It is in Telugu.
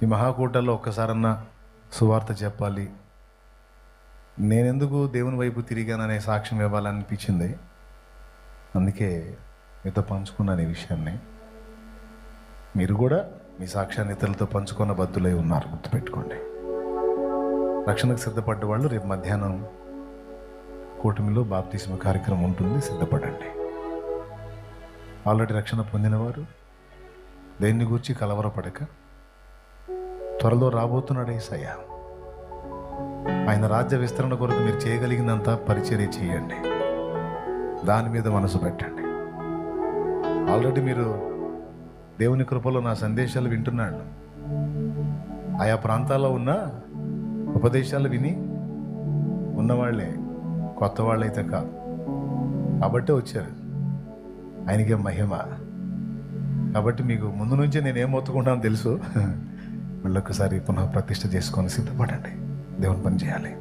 ఈ మహాకూటల్లో ఒక్కసారన్నా సువార్త చెప్పాలి, నేనెందుకు దేవుని వైపు తిరిగాననే సాక్ష్యం ఇవ్వాలనిపించింది. అందుకే మీతో పంచుకున్నాను ఈ విషయాన్ని. మీరు కూడా మీ సాక్ష్యాన్ని ఇతరులతో పంచుకున్న బద్దులై ఉన్నారు, గుర్తుపెట్టుకోండి. రక్షణకు సిద్ధపడ్డ వాళ్ళు రేపు మధ్యాహ్నం కూటమిలో బాప్తిస్మ కార్యక్రమం ఉంటుంది, సిద్ధపడండి. ఆల్రెడీ రక్షణ పొందినవారు దేన్ని గూర్చి కలవరపడక, త్వరలో రాబోతున్నాడు యేసయ్య. ఆయన రాజ్య విస్తరణ కొరకు మీరు చేయగలిగినంత పరిచర్య చేయండి, దాని మీద మనసు పెట్టండి. ఆల్రెడీ మీరు దేవుని కృపలో నా సందేశాలు వింటున్నాడు. ఆయా ప్రాంతాల్లో ఉన్న ఉపదేశాలు విని ఉన్నవాళ్లే, కొత్త వాళ్ళైతే కాదు. కాబట్టే వచ్చారు, ఆయనకే మహిమ. కాబట్టి మీకు ముందు నుంచే నేను ఏం మొత్తుకుంటానో తెలుసు. మళ్ళొక్కసారి పునః ప్రతిష్ఠ చేసుకొని సిద్ధపడండి, దేవుని పని చేయాలి.